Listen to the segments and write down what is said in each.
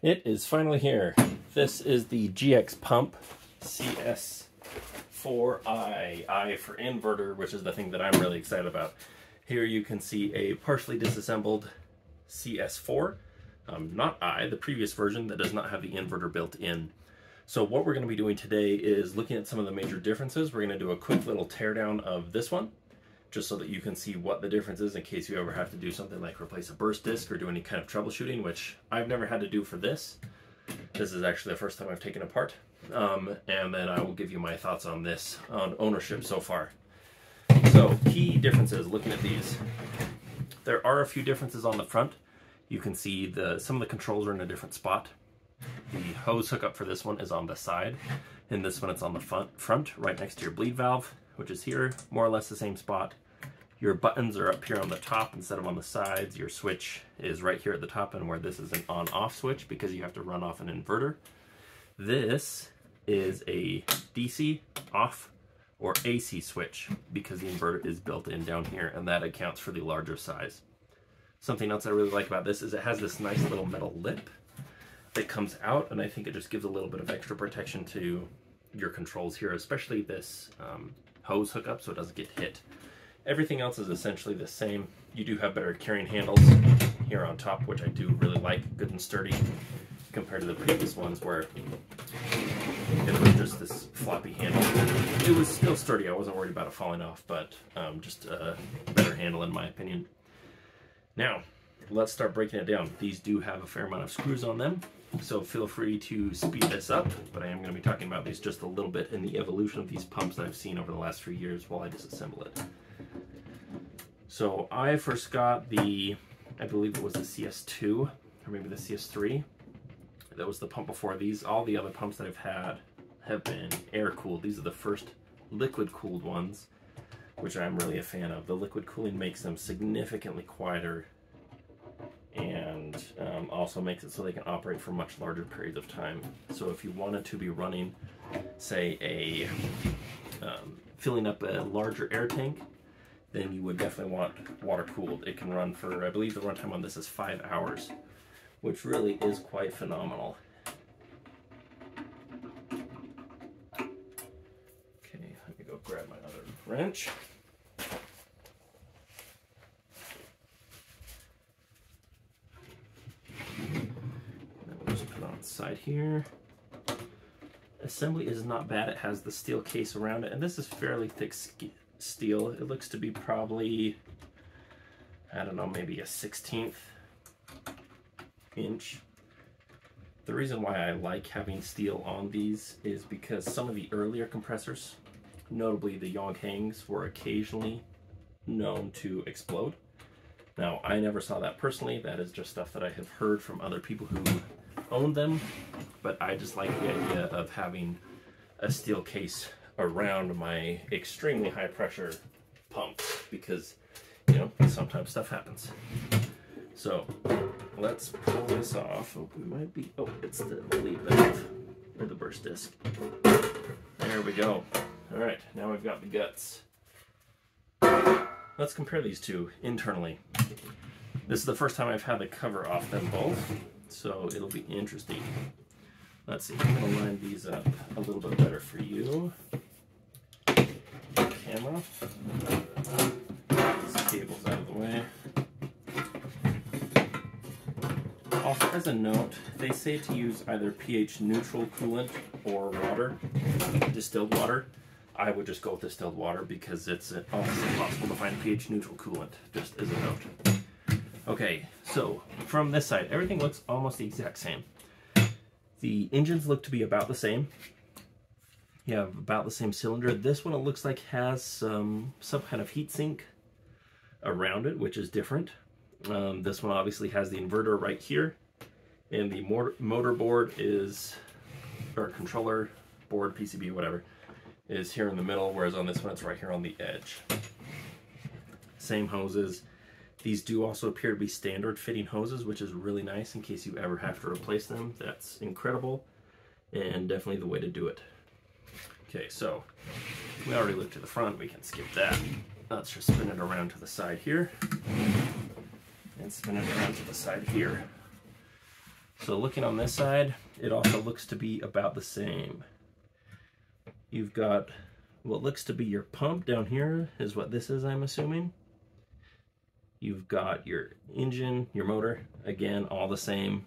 It is finally here. This is the GX pump, CS4-I, I for inverter, which is the thing that I'm really excited about. Here you can see a partially disassembled CS4, not I, the previous version that does not have the inverter built in. So what we're going to be doing today is looking at some of the major differences. We're going to do a quick little teardown of this one, just so that you can see what the difference is in case you ever have to do something like replace a burst disc or do any kind of troubleshooting, which I've never had to do for this. This is actually the first time I've taken it apart. And then I will give you my thoughts on this, on ownership so far. So key differences, looking at these. There are a few differences on the front. You can see some of the controls are in a different spot. The hose hookup for this one is on the side, and this one it's on the front, right next to your bleed valve, which is here, more or less the same spot. Your buttons are up here on the top instead of on the sides. Your switch is right here at the top, and where this is an on-off switch because you have to run off an inverter. This is a DC off or AC switch because the inverter is built in down here, and that accounts for the larger size. Something else I really like about this is it has this nice little metal lip that comes out, and I think it just gives a little bit of extra protection to your controls here, especially this hose hookup so it doesn't get hit. Everything else is essentially the same. You do have better carrying handles here on top, which I do really like, good and sturdy, compared to the previous ones where it was just this floppy handle. It was still sturdy, I wasn't worried about it falling off, but just a better handle in my opinion. Now, let's start breaking it down. These do have a fair amount of screws on them, so feel free to speed this up, but I am going to be talking about these just a little bit in the evolution of these pumps that I've seen over the last few years while I disassemble it. So I first got I believe it was the CS2, or maybe the CS3. That was the pump before these. All the other pumps that I've had have been air-cooled. These are the first liquid-cooled ones, which I'm really a fan of. The liquid cooling makes them significantly quieter and also makes it so they can operate for much larger periods of time. So if you wanted to be running, say, filling up a larger air tank, then you would definitely want water cooled. It can run for, I believe the runtime on this is 5 hours, which really is quite phenomenal. Okay, let me go grab my other wrench. Side here. Assembly is not bad. It has the steel case around it, and this is fairly thick steel. It looks to be probably, I don't know, maybe a 1/16 inch. The reason why I like having steel on these is because some of the earlier compressors, notably the Yonghangs, were occasionally known to explode. Now, I never saw that personally. That is just stuff that I have heard from other people who own them, but I just like the idea of having a steel case around my extremely high pressure pump because, you know, sometimes stuff happens. So let's pull this off. Oh, we might be, oh, it's the bleed valve or the burst disc. There we go. All right, now we've got the guts. Let's compare these two internally. This is the first time I've had the cover off them both, so it'll be interesting. Let's see, I'm going to line these up a little bit better for you. Camera. These cables out of the way. Also, as a note, they say to use either pH neutral coolant or water, distilled water. I would just go with distilled water because it's almost impossible to find pH neutral coolant, just as a note. Okay, so from this side, everything looks almost the exact same. The engines look to be about the same. You have about the same cylinder. This one, it looks like, has some kind of heat sink around it, which is different. This one obviously has the inverter right here, and the motor board is, or controller board, PCB, whatever, is here in the middle, whereas on this one it's right here on the edge. Same hoses. These do also appear to be standard fitting hoses, which is really nice in case you ever have to replace them. That's incredible and definitely the way to do it. Okay, so we already looked at the front, we can skip that. Let's just spin it around to the side here and spin it around to the side here. So looking on this side, it also looks to be about the same. You've got what looks to be your pump down here is what this is, I'm assuming. You've got your engine, your motor, again, all the same.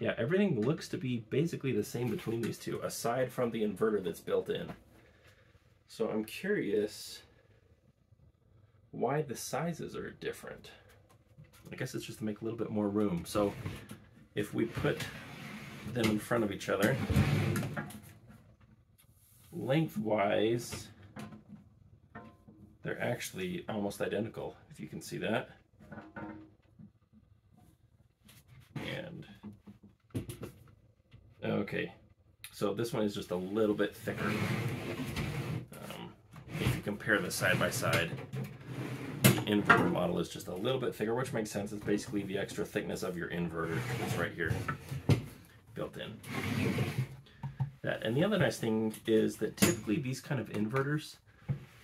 Yeah, everything looks to be basically the same between these two, aside from the inverter that's built in. So I'm curious why the sizes are different. I guess it's just to make a little bit more room. So if we put them in front of each other, lengthwise, they're actually almost identical, if you can see that. And okay, so this one is just a little bit thicker. If you compare the side by side, the inverter model is just a little bit thicker, which makes sense. It's basically the extra thickness of your inverter that's right here built in. That, and the other nice thing is that typically these kind of inverters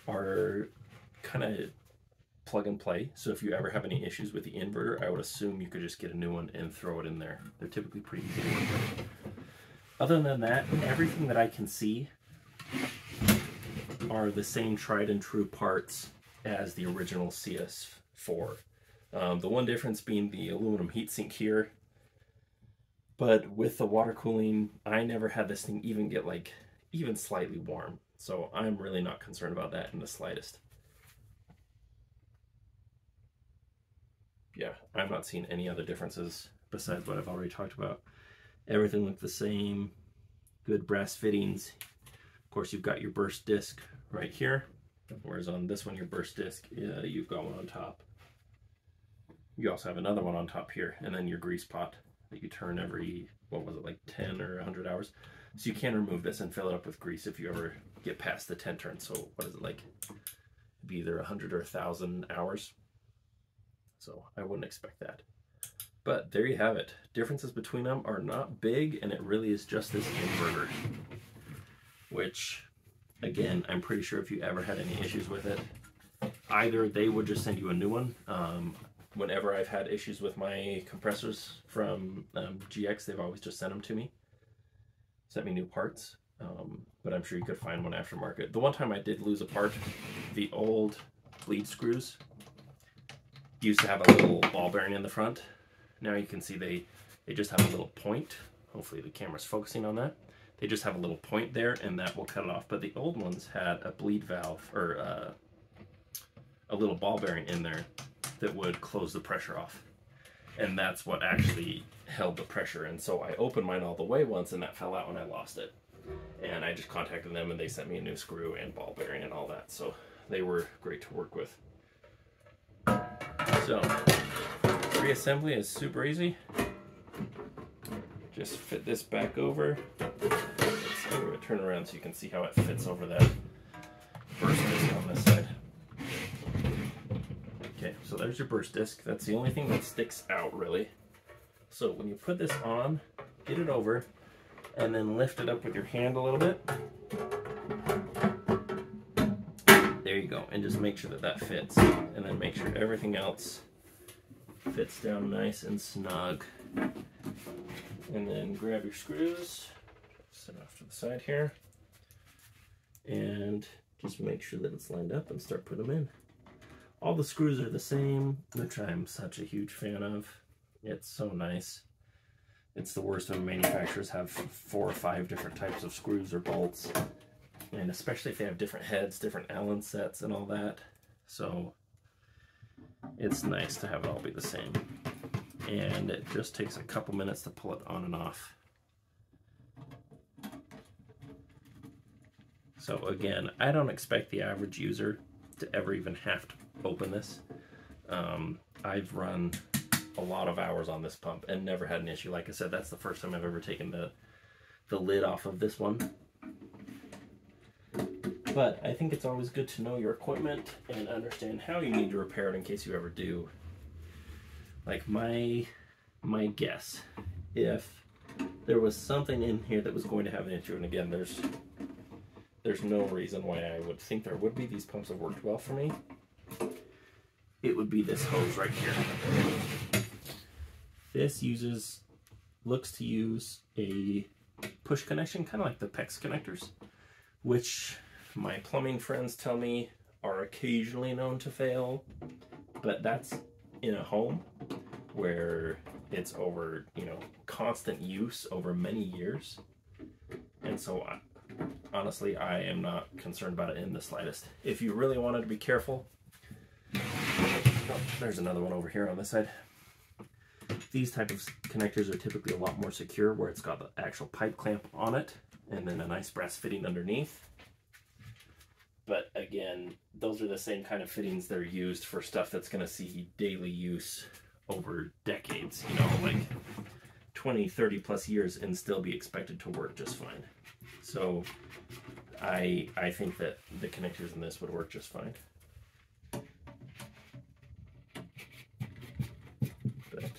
are kind of plug and play. So if you ever have any issues with the inverter, I would assume you could just get a new one and throw it in there. They're typically pretty easy to work with. Other than that, everything that I can see are the same tried and true parts as the original CS4. The one difference being the aluminum heatsink here. But with the water cooling, I never had this thing even get like even slightly warm. So I'm really not concerned about that in the slightest. Yeah, I've not seen any other differences besides what I've already talked about. Everything looked the same, good brass fittings. Of course, you've got your burst disc right here, whereas on this one, your burst disc, you've got one on top. You also have another one on top here, and then your grease pot that you turn every, what was it, like 10 or 100 hours. So you can remove this and fill it up with grease if you ever get past the 10 turns. So what is it, like, it'd be either 100 or 1,000 hours. So I wouldn't expect that. But there you have it. Differences between them are not big, and it really is just this inverter. Which, again, I'm pretty sure if you ever had any issues with it, either they would just send you a new one. Whenever I've had issues with my compressors from GX, they've always just sent them to me. Sent me new parts. But I'm sure you could find one aftermarket. The one time I did lose a part, the old bleed screws used to have a little ball bearing in the front. Now you can see they just have a little point. Hopefully the camera's focusing on that. They just have a little point there, and that will cut it off. But the old ones had a bleed valve, or a little ball bearing in there that would close the pressure off. And that's what actually held the pressure. And so I opened mine all the way once, and that fell out when I lost it. And I just contacted them, and they sent me a new screw and ball bearing and all that. So they were great to work with. So reassembly is super easy. Just fit this back over. I'm going to turn around so you can see how it fits over that burst disc on this side. Okay, so there's your burst disc. That's the only thing that sticks out, really. So when you put this on, get it over, and then lift it up with your hand a little bit. There you go, and just make sure that that fits, and then make sure everything else fits down nice and snug. And then grab your screws, set off to the side here, and just make sure that it's lined up and start putting them in. All the screws are the same, which I'm such a huge fan of. It's so nice. It's the worst when manufacturers have 4 or 5 different types of screws or bolts, and especially if they have different heads, different Allen sets and all that. So it's nice to have it all be the same. And it just takes a couple minutes to pull it on and off. So again, I don't expect the average user to ever even have to open this. I've run a lot of hours on this pump and never had an issue. Like I said, that's the first time I've ever taken the lid off of this one. But I think it's always good to know your equipment and understand how you need to repair it in case you ever do. Like my guess, if there was something in here that was going to have an issue, and again, there's no reason why I would think there would be. These pumps have worked well for me. It would be this hose right here. This uses looks to use a push connection, kind of like the PEX connectors, which my plumbing friends tell me are occasionally known to fail, but that's in a home where it's over, you know, constant use over many years. And so honestly, I am not concerned about it in the slightest. If you really wanted to be careful, oh, there's another one over here on this side. These type of connectors are typically a lot more secure, where it's got the actual pipe clamp on it and then a nice brass fitting underneath. But again, those are the same kind of fittings that are used for stuff that's going to see daily use over decades, you know, like 20, 30 plus years, and still be expected to work just fine. So I think that the connectors in this would work just fine. But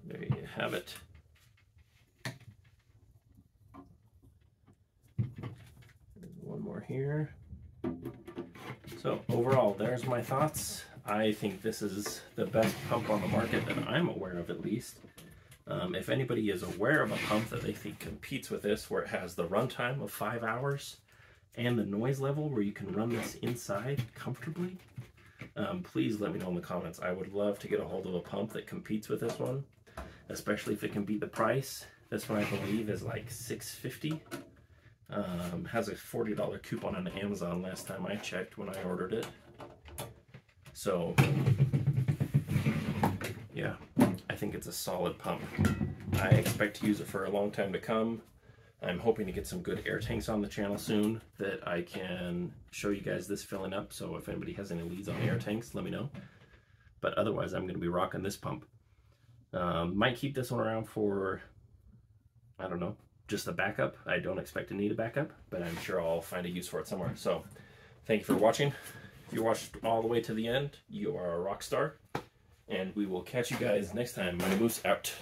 there you have it. There's one more here. So overall, there's my thoughts. I think this is the best pump on the market that I'm aware of, at least. If anybody is aware of a pump that they think competes with this, where it has the runtime of 5 hours and the noise level where you can run this inside comfortably, please let me know in the comments. I would love to get a hold of a pump that competes with this one, especially if it can beat the price. This one, I believe, is like $650. Has a $40 coupon on Amazon last time I checked when I ordered it. So yeah, I think it's a solid pump. I expect to use it for a long time to come. I'm hoping to get some good air tanks on the channel soon that I can show you guys this filling up. So if anybody has any leads on air tanks, let me know. But otherwise, I'm going to be rocking this pump. Might keep this one around for, I don't know, just a backup. I don't expect to need a backup, but I'm sure I'll find a use for it somewhere. So thank you for watching. If you watched all the way to the end, you are a rock star. And we will catch you guys next time. Money Moose out.